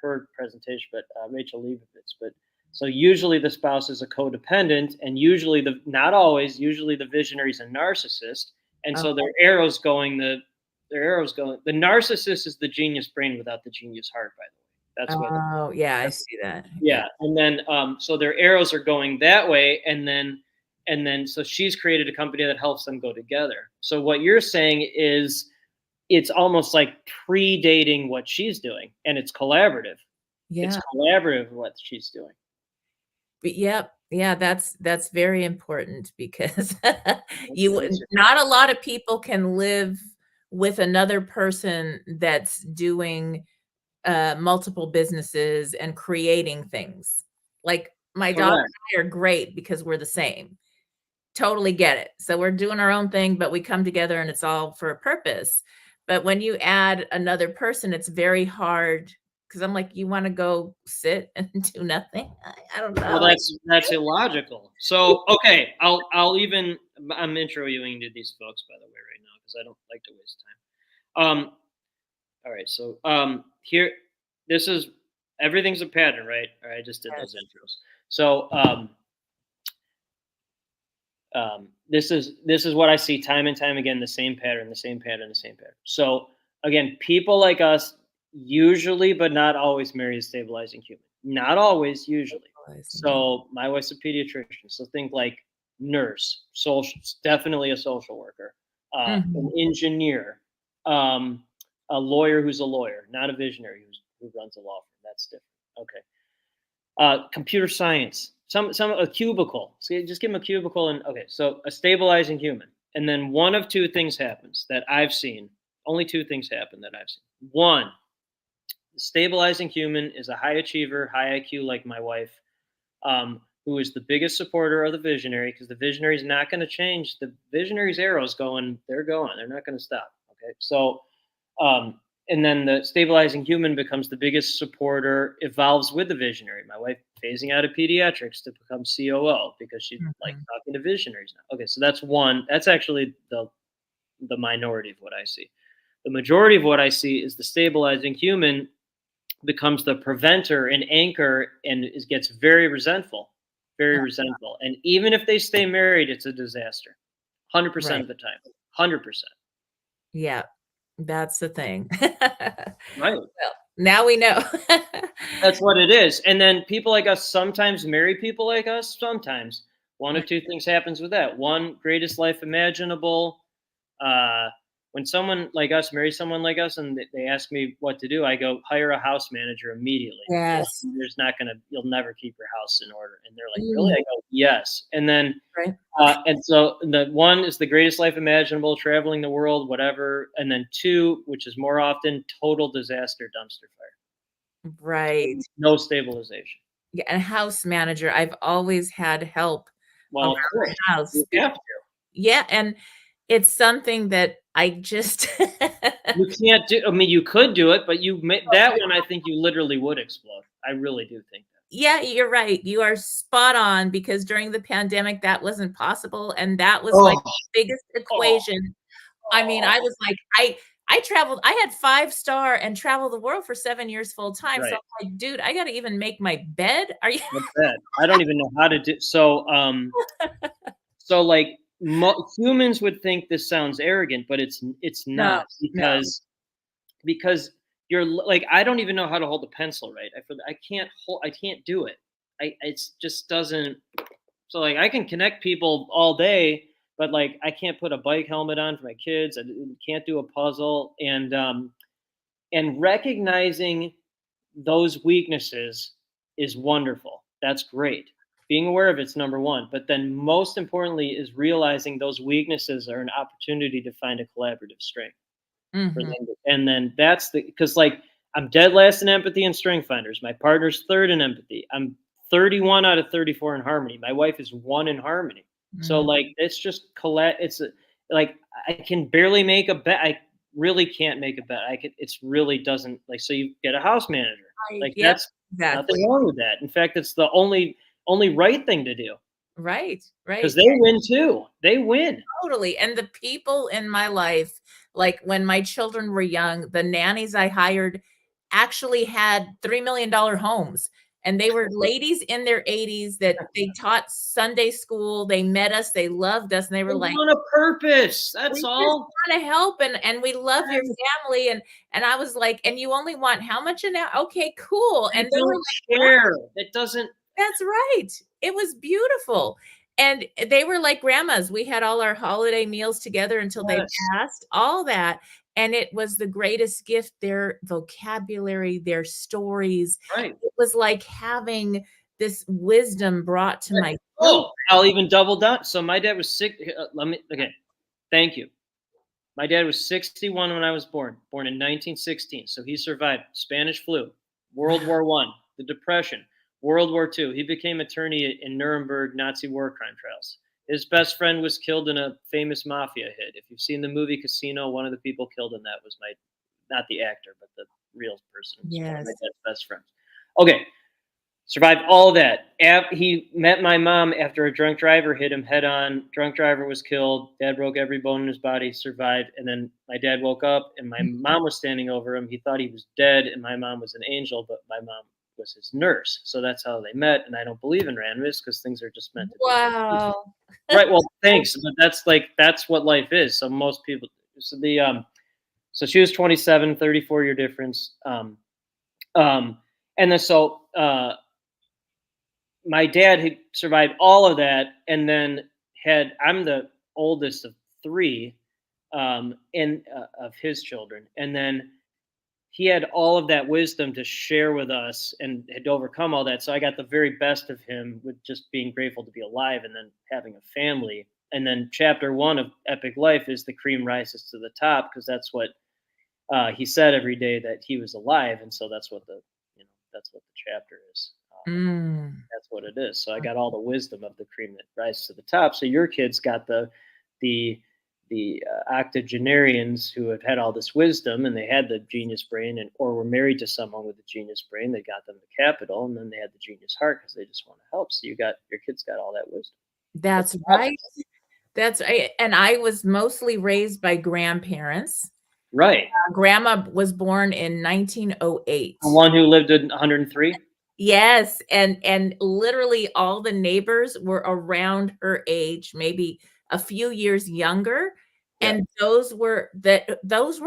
her presentation, but Rachel Leibovitz. But so usually the spouse is a codependent, and usually not always, usually the visionary is a narcissist, and Oh, so their arrows going. The narcissist is the genius brain without the genius heart, by the way. That's what. oh, yeah, I That's, see that. Yeah. yeah, and then so their arrows are going that way, and then so she's created a company that helps them go together. So what you're saying is, it's almost like predating what she's doing, and it's collaborative. It's Yeah. collaborative what she's doing. But yep. Yeah, that's very important because That's you the wouldn't answer. not a lot of people can live with another person that's doing, multiple businesses and creating things. Like, my daughter Correct. and I are great because we're the same. Totally get it. So we're doing our own thing, but we come together and it's all for a purpose. But when you add another person, it's very hard because 'cause I'm like, "You wanna go sit and do nothing?" I don't Well, know. that's illogical. So, okay, I'll even I'm interviewing these folks, by the way, right now because I don't like to waste time. All right, so here, this is everything's a pattern, right? All right, I just did those Yes, intros. So, this is what I see time and time again, the same pattern, the same pattern, the same pattern. So again, people like us usually, but not always, marry a stabilizing human. Not always, usually. realizing it. So my wife's a pediatrician. So think like nurse, social, definitely a social worker, an Mhm. engineer, um, a lawyer who's a lawyer, not a visionary who runs a law firm. That's different. Okay. Computer science, some a cubicle. So just give them a cubicle and okay. So a stabilizing human, and then one of two things happens that I've seen. Only two things happen that I've seen. One, the stabilizing human is a high achiever, high IQ, like my wife, who is the biggest supporter of the visionary because the visionary is not going to change. The visionary's arrows going, they're going. They're not going to stop. Okay, so um, and then the stabilizing human becomes the biggest supporter, evolves with the visionary. My wife phasing out of pediatrics to become COO because she likes Mhm. talking to visionaries now. Okay, so that's one. That's actually the minority of what I see. The majority of what I see is the stabilizing human becomes the preventer and anchor and gets very resentful, very Yeah, resentful. And even if they stay married, it's a disaster. 100% right. of the time. 100%. Yeah, that's the thing. Right. Well, now we know. That's what it is. And then people like us sometimes marry people like us. Sometimes one Mm, of two things happens with that. One, greatest life imaginable. Uh, when someone like us marries someone like us and they ask me what to do, I go hire a house manager immediately. yes. There's not gonna, you'll never keep your house in order. And they're like, really? Mhm. I go, yes. And then Right. and so the one is the greatest life imaginable, traveling the world, whatever. And then two, which is more often, total disaster, dumpster fire. Right. No stabilization. Yeah, and house manager, I've always had help around Well, of the course, house you have to. yeah, and it's something that I just You can't do. I mean, you could do it, but that one. I think you literally would explode. I really do think that. Yeah, you're right. You are spot on because during the pandemic, that wasn't possible, and that was, like, Oh, the biggest oh, equation. I mean, I oh. was like, I traveled I had 5-star and traveled the world for 7 years full time, so Right. I'm like, "Dude, I gotta even make my bed? Are you" That's bad. I don't even know how to do. So, so like humans would think this sounds arrogant, but it's No, not no. because you're like I don't even know how to hold a pencil right. I can't do it. It's just doesn't. So like I can connect people all day, but like I can't put a bike helmet on for my kids. I can't do a puzzle, and recognizing those weaknesses is wonderful. That's great. Being aware of it's number one, but then most importantly is realizing those weaknesses are an opportunity to find a collaborative strength for Mhm. them. And then that's because like I'm dead last in empathy and strength finders. My partner's third in empathy. I'm 31 out of 34 in harmony. My wife is one in harmony. So Mm. like it's just like I can barely make a bet. I really can't make a bet. It's really doesn't like so you get a house manager. Right, Like yep, that's nothing exactly. wrong with that. In fact, it's the only right thing to do Right, because right. they win too. They win. Totally, and the people in my life, like, when my children were young, the nannies I hired actually had $3 million homes, and they were ladies in their 80s that they taught Sunday school, they met us, they loved us, and they They were like, want a purpose. That's "We just all. wanna help, and we love your Yes. family," and I was like, "And you only want how much an hour? Okay, cool," They and they were don't like, care. It doesn't. that's right. It was beautiful. And they were like grandmas. We had all our holiday meals together until they Yes. passed, all that. and it was the greatest gift, their vocabulary, their stories. Right. It was like having this wisdom brought to Right. my children. Oh, I'll even double down. So my dad was sick. Let me. Okay. Thank you. My dad was 61 when I was born in 1916. So he survived Spanish flu, World Wow. War One, the Depression, World War Two. He became attorney in Nuremberg Nazi war crime trials. His best friend was killed in a famous mafia hit. If you've seen the movie Casino, one of the people killed in that was not the actor, but the real person. It was one of my Yes. dad's best friends. Okay, survived all of that. He met my mom after a drunk driver hit him head on. Drunk driver was killed. Dad broke every bone in his body, survived. And then my dad woke up and my mom was standing over him. He thought he was dead and my mom was an angel, but my mom was his nurse. So that's how they met. And I don't believe in randomness because things are just meant to be. Wow. Right. Well, thanks. But that's what life is. So most people, so she was 27, 34-year difference. Um, and then my dad had survived all of that and then I'm the oldest of three and of his children, and then he had all of that wisdom to share with us and had overcome all that. So I got the very best of him with just being grateful to be alive and then having a family. And then chapter one of Epic Life is the cream rises to the top, because that's what he said every day, that he was alive. And so that's what the chapter is. Mm. That's what it is. So I got all the wisdom of the cream that rises to the top. So your kids got the octogenarians who have had all this wisdom, and they had the genius brain, or were married to someone with the genius brain that got them the capital, and then they had the genius heart because they just want to help. So your kids got all that wisdom. That's That's awesome. right. And I was mostly raised by grandparents. Right. Grandma was born in The 1908. one who lived in 103. Yes, and literally all the neighbors were around her age, maybe a few years younger, Yeah. and those were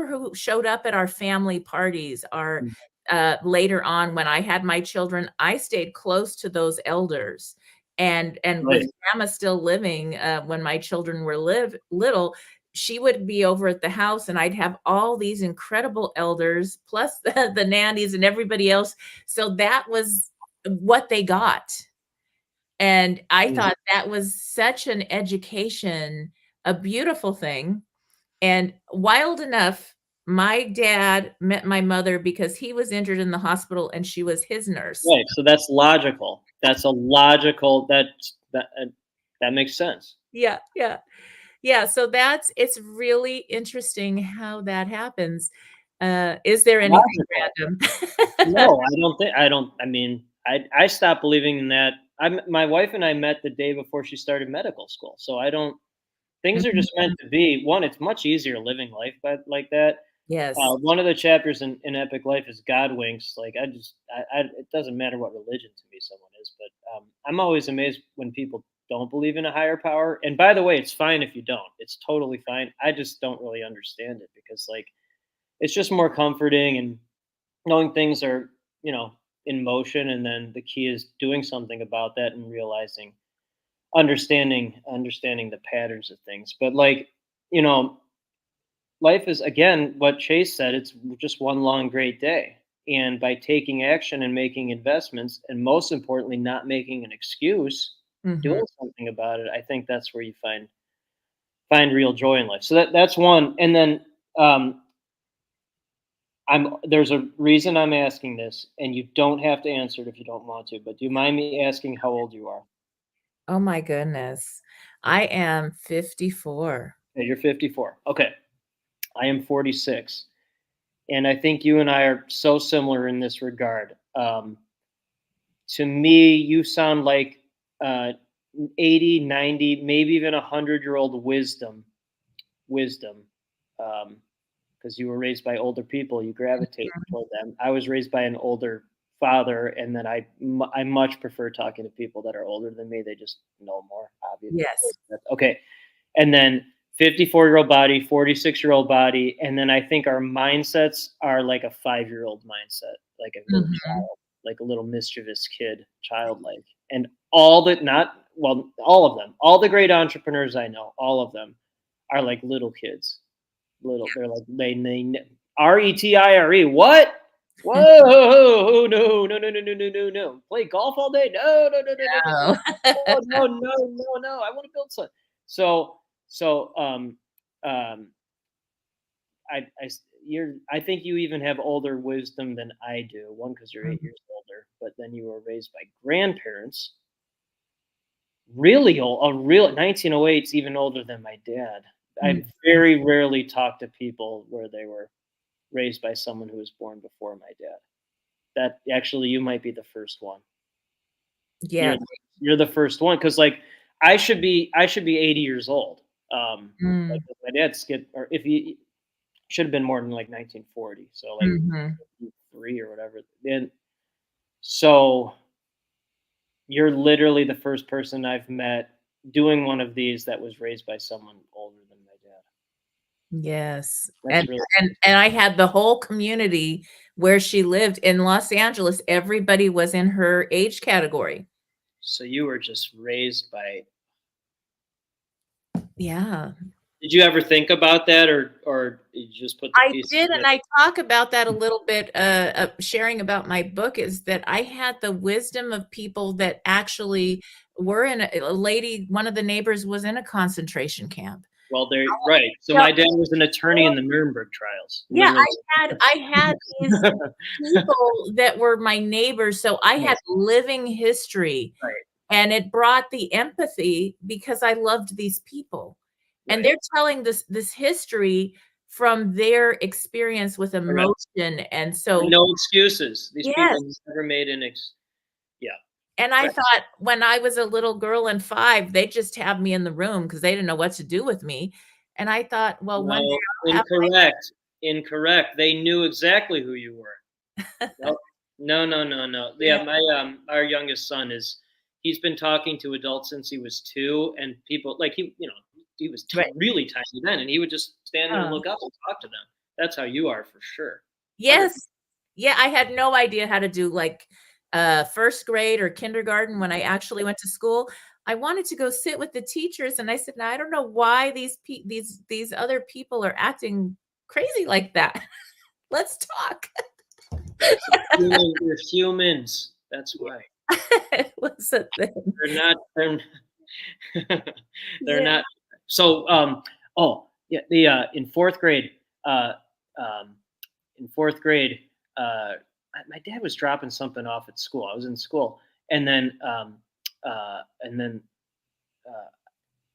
who showed up at our family parties. Our Mm. Later on, when I had my children, I stayed close to those elders, and with Right. grandma still living, when my children were little, she would be over at the house, and I'd have all these incredible elders, plus the nannies and everybody else. So that was what they got. And I Mm. thought that was such an education, a beautiful thing. And wild enough, my dad met my mother because he was injured in the hospital and she was his nurse. Right. So that's logical. That's a logical that makes sense. Yeah, yeah. Yeah, so it's really interesting how that happens. Is there anything Logical. random? No, I mean, I stopped believing in that. My wife and I met the day before she started medical school, so I don't things are just meant Mhm. to be. One, it's much easier living life but like that. Yes. One of the chapters in Epic Life is God winks. Like, it doesn't matter what religion to me someone is, but I'm always amazed when people don't believe in a higher power. And by the way, it's fine if you don't. It's totally fine. I just don't really understand it because, like, it's just more comforting and knowing things are, you know, in motion, and then the key is doing something about that and realizing, understanding the patterns of things. But, like, you know, life is, again, what Chase said, it's just one long great day. And by taking action and making investments, and most importantly not making an excuse, Mhm. doing something about it, I think that's where you find real joy in life. So that's one. And then there's a reason I'm asking this, and you don't have to answer it if you don't want to, but do you mind me asking how old you are? Oh my goodness. I am 54. Okay, you're 54. Okay. I am 46. And I think you and I are so similar in this regard. To me, you sound like uh, 80, 90, maybe even 100-year-old wisdom. Because you were raised by older people, you gravitate toward them. I was raised by an older father, and then I much prefer talking to people that are older than me. They just know more, obviously. Yes. Okay, and then 54-year-old body, 46-year-old body, and then I think our mindsets are like a 5-year-old mindset, like a little Mhm. child, like a little mischievous kid, childlike. And all the not well, all of them, all the great entrepreneurs I know, all of them are like little kids. Little, they're like RETIRE. What? Whoa! No! No! No! No! No! No! No! No! Play golf all day? No! No! No! No! No! No! No! Oh. Oh, no! No! No! No! I want to build some. So so um I think you even have older wisdom than I do. One, because you're 8 years older, but then you were raised by grandparents, really old. A real 1908 is even older than my dad. Mhm. I very rarely talk to people where they were raised by someone who was born before my dad. That actually, you might be the first one. Yeah. You're you're the first one, because like I should be 80 years old. Like Mm. my dad's skid, or if he should have been more than like 1940, so like Mhm. 3 or whatever. Then so you're literally the first person I've met doing one of these that was raised by someone older than my dad. Yes, That's really and I had the whole community where she lived in Los Angeles, everybody was in her age category. so you were just raised by. Yeah. Did you ever think about that, or did you just put the I pieces did, and together? I talk about that a little bit, sharing about my book is that I had the wisdom of people that actually were in a lady one of the neighbors was in a concentration camp. Well, they're right. So Yeah, my dad was an attorney in the Nuremberg trials. yeah, Nuremberg. I had these people that were my neighbors, so I Right, had living history, right, and it brought the empathy because I loved these people, and right. they're telling this history from their experience with Correct. emotion, and so No excuses. These yes, people never made an yeah. and I Right. thought when I was a little girl and 5, they just have me in the room because they didn't know what to do with me, and I thought, "Well, one day No, I'll have incorrect. Incorrect. They knew exactly who you were. my." Nope. No, no, no, no. Yeah, Yeah, our youngest son he's been talking to adults since he was 2, and people like he was right. really tiny then, and he would just stand there and Uh, look up and talk to them. That's how you are for sure. 100. yes. Yeah, I had no idea how to do, like, 1st grade or kindergarten when I actually went to school. I wanted to go sit with the teachers, and I said, "Now, I don't know why these other people are acting crazy like that. Let's talk." You're humans. That's why. It was a thing. They're not they're Yeah. not so oh yeah, in 4th grade, uh um in 4th grade, my dad was dropping something off at school. I was in school, and then and then uh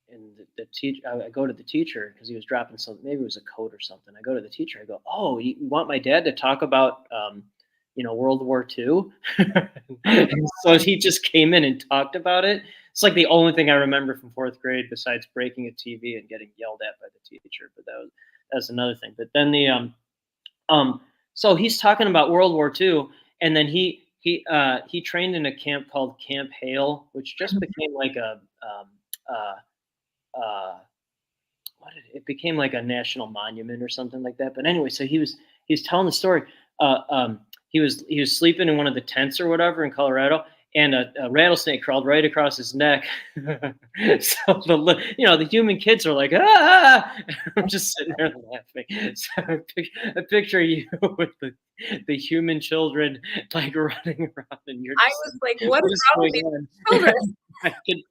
and the teacher, I go to the teacher because he was dropping something. Maybe it was a coat or something. I go to the teacher. I go, "Oh, you want my dad to talk about, World War II?" And so he just came in and talked about it. It's like the only thing I remember from 4th grade besides breaking a TV and getting yelled at by the teacher. But that's another thing. But then um, so he's talking about World War II, and then he trained in a camp called Camp Hale, which just became like a uh, uh, it became like a national monument or something like that. But anyway, so he was telling the story. He was sleeping in one of the tents or whatever in Colorado, and a rattlesnake crawled right across his neck. So the human kids are like, ah! I'm just sitting there laughing. So I picture you with the human children like running around, and you're I just was like, like, "What what is is wrong with going these on? children?" I could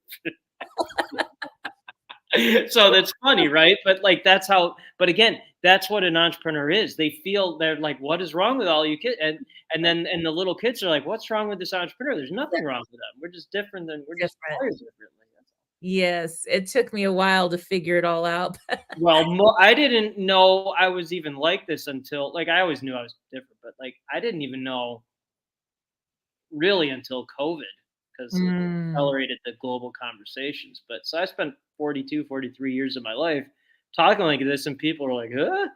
so that's funny, right? But like but again, that's what an entrepreneur is. They feel they're like, what is wrong with all you kids? And the little kids are like, what's wrong with this entrepreneur? There's nothing wrong with them. We're just Different. wired differently. Yes, it took me a while to figure it all out. Well, I didn't know I was even like this until like I always knew I was different, but like I didn't even know really until COVID because it Mm. accelerated the global conversations. But so I spent 42, 43 years of my life talking like this, and people are like, huh?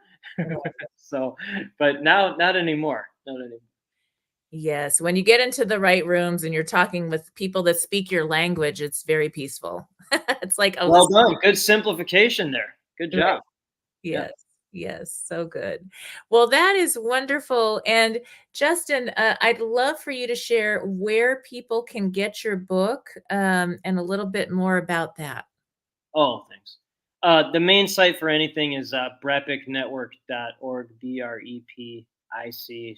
So, but now, not anymore. Not anymore. Yes, when you get into the right rooms and you're talking with people that speak your language, it's very peaceful. It's like, "Oh, Well this." done. Good simplification there. Good Right. job. Yeah. Yes, yes, so good. Well, that is wonderful, and Justin, I'd love for you to share where people can get your book, and a little bit more about that. Oh, thanks. The main site for anything is brepicnetwork.org, BREPIC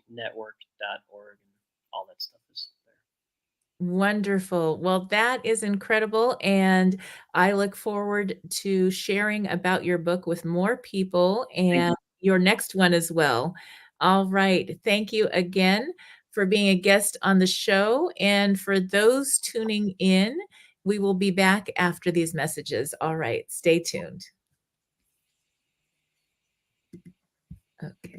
network.org, and all that stuff is there. Wonderful. Well, that is incredible, and I look forward to sharing about your book with more people Thank and you. your next one as well. All right. Thank you again for being a guest on the show, and for those tuning in, we will be back after these messages. All right. Stay tuned. Okay.